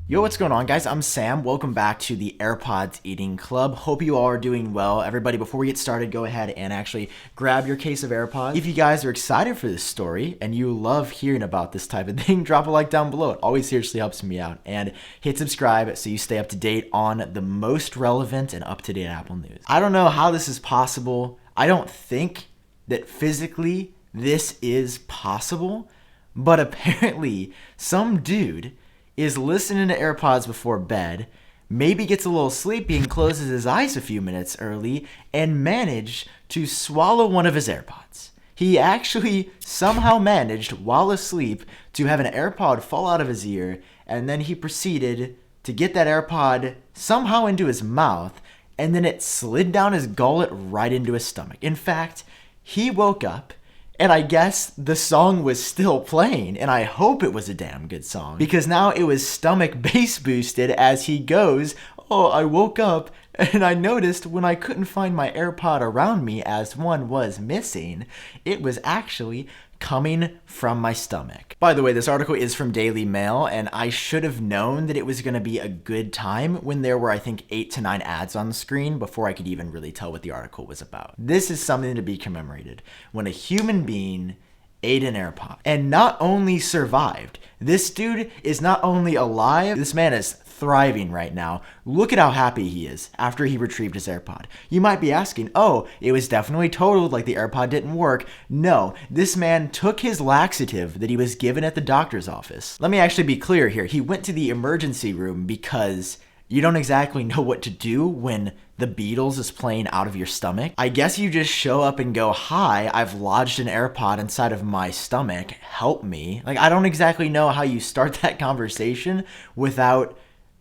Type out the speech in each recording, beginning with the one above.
Yo, what's going on, guys? I'm Sam. Welcome back to the AirPods Eating Club. Hope you all are doing well. Everybody, before we get started, go ahead and actually grab your case of AirPods. If you guys are excited for this story and you love hearing about this type of thing, drop a like down below. It always seriously helps me out. And hit subscribe so you stay up to date on the most relevant and up-to-date Apple news. I don't know how this is possible. I don't think that physically this is possible, but apparently some dude is listening to AirPods before bed, maybe gets a little sleepy and closes his eyes a few minutes early, and managed to swallow one of his AirPods. He actually somehow managed, while asleep, to have an AirPod fall out of his ear, and then he proceeded to get that AirPod somehow into his mouth, and then it slid down his gullet right into his stomach. In fact, he woke up, and I guess the song was still playing, and I hope it was a damn good song, because now it was stomach bass boosted as he goes, "Oh, I woke up and I noticed when I couldn't find my AirPod around me as one was missing, it was actually coming from my stomach." By the way, this article is from Daily Mail, and I should have known that it was going to be a good time when there were, I think, 8 to 9 ads on the screen before I could even really tell what the article was about. This is something to be commemorated. When a human being ate an AirPod and not only survived, this dude is not only alive, this man is thriving right now. Look at how happy he is after he retrieved his AirPod. You might be asking, oh, it was definitely totaled, like the AirPod didn't work. No, this man took his laxative that he was given at the doctor's office. Let me actually be clear here. He went to the emergency room because you don't exactly know what to do when the Beatles is playing out of your stomach. I guess you just show up and go, "Hi, I've lodged an AirPod inside of my stomach. Help me." Like, I don't exactly know how you start that conversation without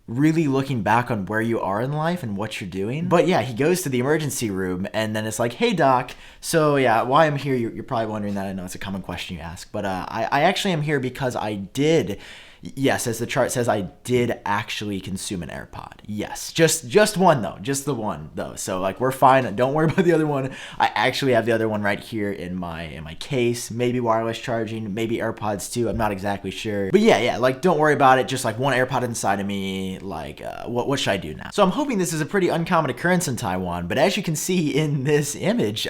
really looking back on where you are in life and what you're doing. But yeah, he goes to the emergency room, and then it's like, "Hey doc, so yeah, why I'm here, you're probably wondering that. I know it's a common question you ask, but I actually am here because I did, yes, as the chart says, I did actually consume an AirPod. Yes, just one though, just the one though. So like, we're fine. Don't worry about the other one. I actually have the other one right here in my case. Maybe wireless charging, maybe AirPods too. I'm not exactly sure. But yeah, like, don't worry about it. Just like one AirPod inside of me. Like, what should I do now?" So I'm hoping this is a pretty uncommon occurrence in Taiwan. But as you can see in this image,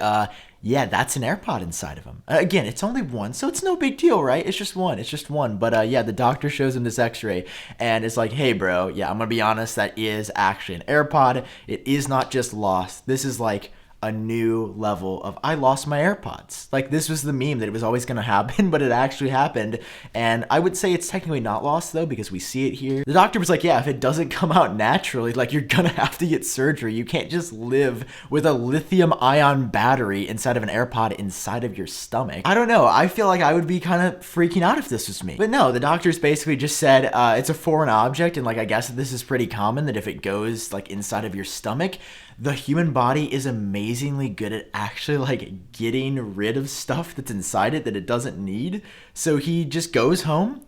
yeah, that's an AirPod inside of him. Again, it's only one, so it's no big deal, right? It's just one. But yeah, the doctor shows him this x-ray, and it's like, "Hey, bro, yeah, I'm gonna be honest, that is actually an AirPod. It is not just lost. This is like a new level of, I lost my AirPods." Like, this was the meme that it was always going to happen, but it actually happened. And I would say it's technically not lost though, because we see it here. The doctor was like, "Yeah, if it doesn't come out naturally, like, you're gonna have to get surgery. You can't just live with a lithium ion battery inside of an AirPod inside of your stomach." I don't know. I feel like I would be kind of freaking out if this was me. But no, the doctors basically just said, it's a foreign object, and like, I guess this is pretty common that if it goes like inside of your stomach, the human body is amazingly good at actually like getting rid of stuff that's inside it that it doesn't need. So he just goes home,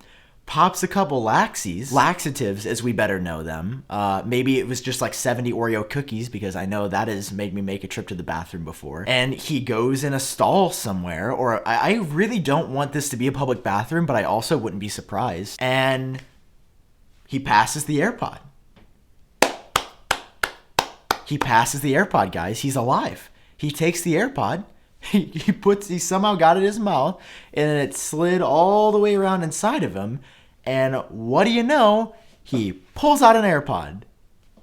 pops a couple laxatives as we better know them. Maybe it was just like 70 Oreo cookies, because I know that has made me make a trip to the bathroom before. And he goes in a stall somewhere, or I really don't want this to be a public bathroom, but I also wouldn't be surprised. And he passes the AirPod. He passes the AirPod, guys. He's alive. He takes the AirPod. He somehow got it in his mouth, and it slid all the way around inside of him. And what do you know? He pulls out an AirPod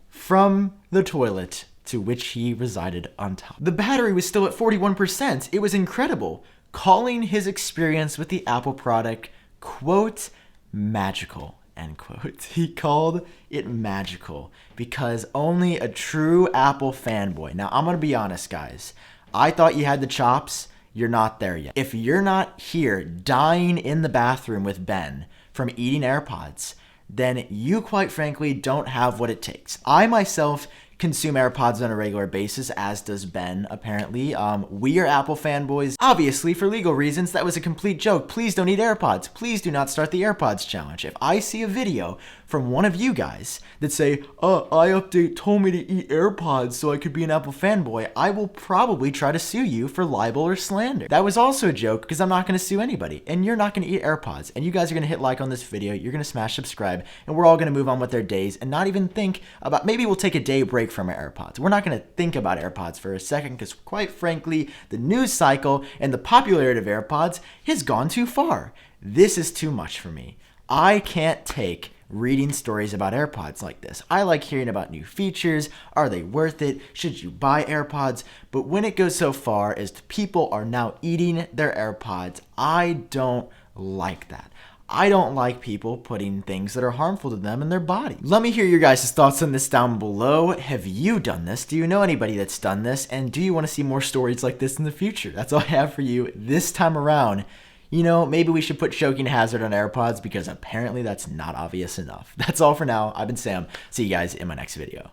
from the toilet to which he resided on top. The battery was still at 41%. It was incredible, calling his experience with the Apple product, quote, "magical." End quote. He called it magical because only a true Apple fanboy. Now, I'm going to be honest, guys. I thought you had the chops. You're not there yet. If you're not here dying in the bathroom with Ben from eating AirPods, then you, quite frankly, don't have what it takes. I myself consume AirPods on a regular basis, as does Ben, apparently. We are Apple fanboys. Obviously, for legal reasons, that was a complete joke. Please don't eat AirPods. Please do not start the AirPods challenge. If I see a video from one of you guys that say, iupdate told me to eat AirPods so I could be an Apple fanboy, I will probably try to sue you for libel or slander. That was also a joke because I'm not going to sue anybody, and you're not going to eat AirPods, and you guys are going to hit like on this video, you're going to smash subscribe, and we're all going to move on with their days and not even think about, maybe we'll take a day break from our AirPods. We're not going to think about AirPods for a second because quite frankly, the news cycle and the popularity of AirPods has gone too far. This is too much for me. I can't take reading stories about AirPods like this. I like hearing about new features. Are they worth it? Should you buy AirPods? But when it goes so far as people are now eating their AirPods, I don't like that. I don't like people putting things that are harmful to them in their body. Let me hear your guys' thoughts on this down below. Have you done this? Do you know anybody that's done this? And do you want to see more stories like this in the future? That's all I have for you this time around. You know, maybe we should put choking hazard on AirPods because apparently that's not obvious enough. That's all for now. I've been Sam. See you guys in my next video.